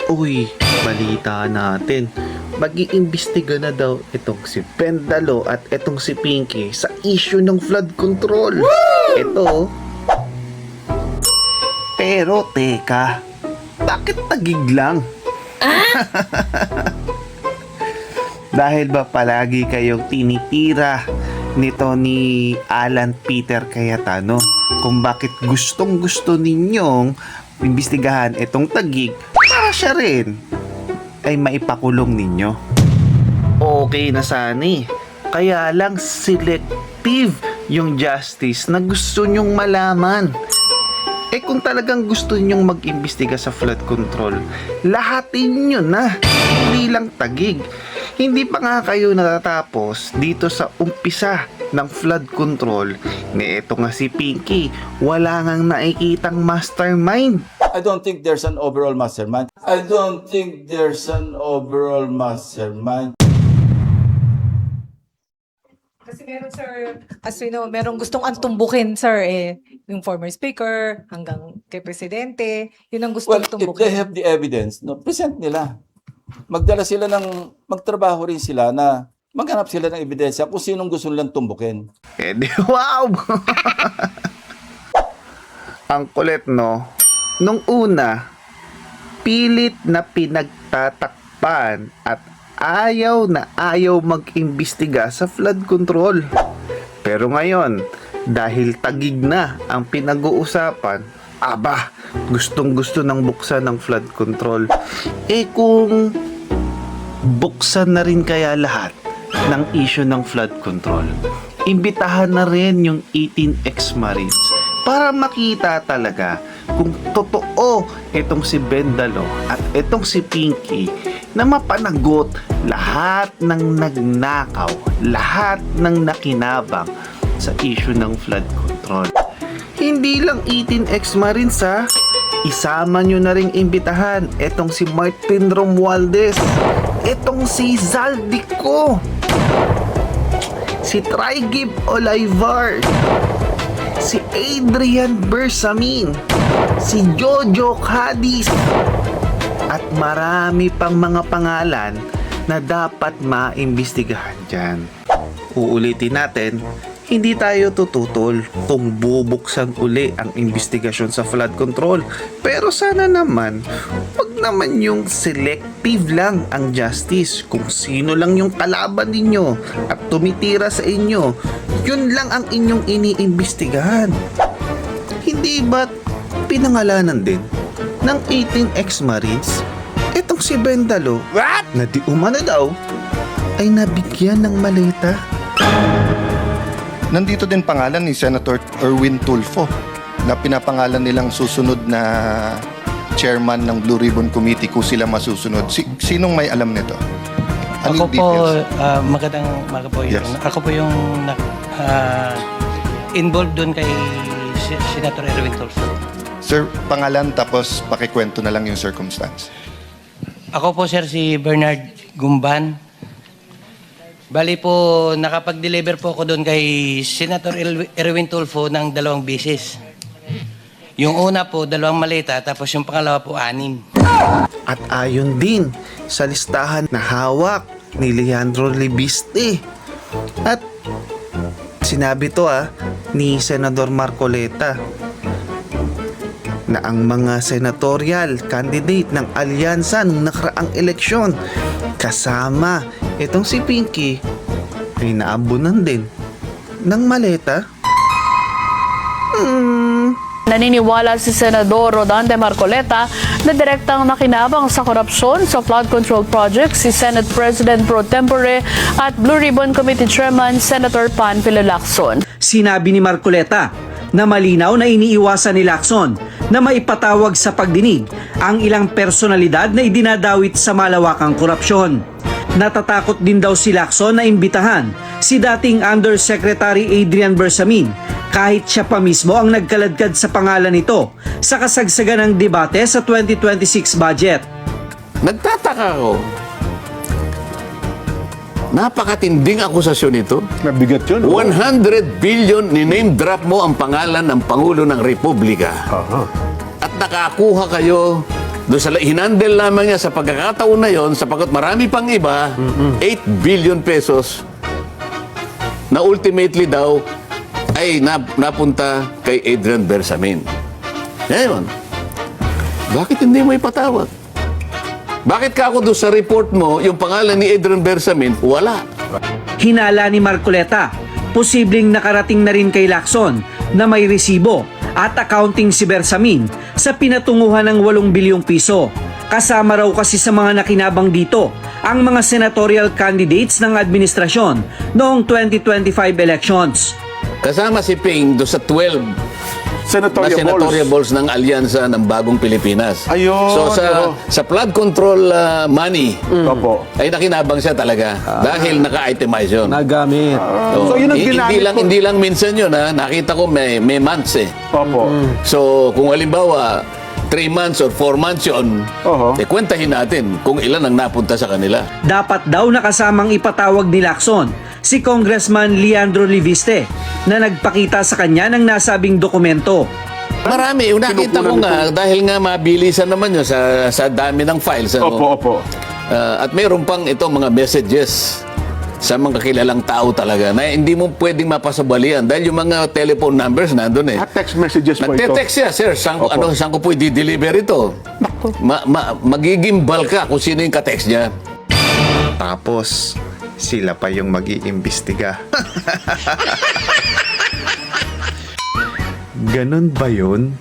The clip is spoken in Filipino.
Uy, balita natin. Mag-iimbestiga na daw itong si Pendalo at itong si Pinky sa issue ng flood control. Ito. Pero teka, bakit tagig lang? Dahil ba palagi kayong tinitira nito ni Alan Peter Cayetano kung bakit gustong gusto ninyong imbestigahan itong tagig para siya rin ay maipakulong ninyo. Okay na sana eh. Kaya lang selective yung justice na gusto nyong malaman. Eh kung talagang gusto nyong mag-imbestiga sa flood control, lahatin nyo na, hindi lang tagig. Hindi pa nga kayo natatapos dito sa umpisa ng flood control ni eto nga si Pinky. Wala ngang nakikitang mastermind. I don't think there's an overall mastermind. I don't think there's an overall mastermind. Kasi meron, sir, as we know, merong gustong antumbukin, sir, yung former speaker hanggang kay presidente, yun ang gustong Well, if tumbukin. they have the evidence, no, present nila. Magdala sila magtrabaho rin sila na maghanap sila ng ebidensya kung sinong gusto nilang tumbukin. Eh di wow! Ang kulit no? Nung una, pilit na pinagtatakpan at ayaw na ayaw mag-imbestiga sa flood control. Pero ngayon, dahil tagig na ang pinag-uusapan, aba, gustong-gusto ng buksan ng flood control. Eh kung buksan na rin kaya lahat ng issue ng flood control, imbitahan na rin yung 18 ex-marines para makita talaga kung totoo itong si Bendalo at itong si Pinky na mapanagot lahat ng nagnakaw, lahat ng nakinabang sa issue ng flood control. Hindi lang 18 ex-marines ha, isama nyo na ring imbitahan itong si Martin Romualdez, itong si Zaldico, si Trigib Olivar, si Adrian Bersamin, si Jojo Cadiz, at marami pang mga pangalan na dapat maimbestigahan dyan. Uulitin natin, hindi tayo tututol kung bubuksan uli ang investigasyon sa flood control. Pero sana naman, wag naman yung selective lang ang justice. Kung sino lang yung kalaban ninyo at tumitira sa inyo, yun lang ang inyong iniimbestigahan. Hindi ba't pinangalanan din ng 18 ex-marines itong si Bendalo na di umano daw ay nabigyan ng maleta? Nandito din pangalan ni Senator Erwin Tulfo na pinapangalan nilang susunod na chairman ng Blue Ribbon Committee kung sila masusunod. Sinong may alam nito? Ako Anong po, details? magandang umaga po. Yes. Ako po yung involved doon kay Senator Erwin Tulfo. Sir, pangalan tapos pakikwento na lang yung circumstance. Ako po, sir, si Bernard Gumban. Bali po, nakapag-deliver po ako doon kay Senator Erwin Tulfo ng 2 beses. Yung una po, 2 maleta, tapos yung pangalawa po, 6. At ayon din sa listahan na hawak ni Leandro Libiste. At sinabi to ni Senador Marcoleta na ang mga senatorial candidate ng alyansa nung nakaraang eleksyon kasama itong si Pinky ay naabunan din ng maleta. Naniniwala si Senador Rodante Marcoleta na direktang nakinabang sa korupsyon sa flood control project si Senate President Pro Tempore at Blue Ribbon Committee Chairman Senator Panfilo Lacson. Sinabi ni Marcoleta na malinaw na iniiwasan ni Lacson na maipatawag sa pagdinig ang ilang personalidad na idinadawit sa malawakang korupsyon. Natatakot din daw si Lacson na imbitahan si dating Undersecretary Adrian Bersamin kahit siya pa mismo ang nagkaladkad sa pangalan nito sa kasagsagan ng debate sa 2026 budget. Nagtataka ako. Napakatinding akusasyon ito. Mabigat yun. 100 billion ni-name drop mo ang pangalan ng Pangulo ng Republika. At nakakuha kayo Doon sa hinandle lamang niya sa pagkakataon na yon, sapagkat marami pang iba, 8 billion pesos na ultimately daw ay napunta kay Adrian Bersamin. Ngayon, bakit hindi mo ipatawag? Bakit ka ako doon sa report mo, yung pangalan ni Adrian Bersamin, wala. Hinala ni Marcoleta, posibleng nakarating na rin kay Lacson na may resibo at accounting si Bersamin sa pinatunguhan ng 8 bilyong piso. Kasama raw kasi sa mga nakinabang dito ang mga senatorial candidates ng administrasyon noong 2025 elections. Kasama si Ping doon sa 12 senatorial balls ng Alyansa ng Bagong Pilipinas. Ayun, So sa flood control money, Opo. ay nakinabang siya talaga dahil naka-itemize yun. Nagamit. So, So, yun ang ginamit ko. hindi lang minsan yun, ha? Nakita ko may months eh. Opo. So, kung halimbawa, 3 months or 4 months yun, Oho. kwentahin natin kung ilan ang napunta sa kanila. Dapat daw nakasamang ipatawag ni Lacson si Congressman Leandro Liviste na nagpakita sa kanya ng nasabing dokumento. Marami. Yung nakita ko nga, dahil nga mabilisan naman yun sa dami ng files. Ano? Opo. At mayroon pang ito mga messages sa mga kilalang tao talaga na hindi mo pwedeng mapasabalian dahil yung mga telephone numbers nandun eh. At text messages po ito. Nagte-text siya, sir, saan ko po i-deliver ito? Magiging ka kung sino yung ka-text niya. Tapos, sila pa yung mag-iimbestiga. Ganon ba yun?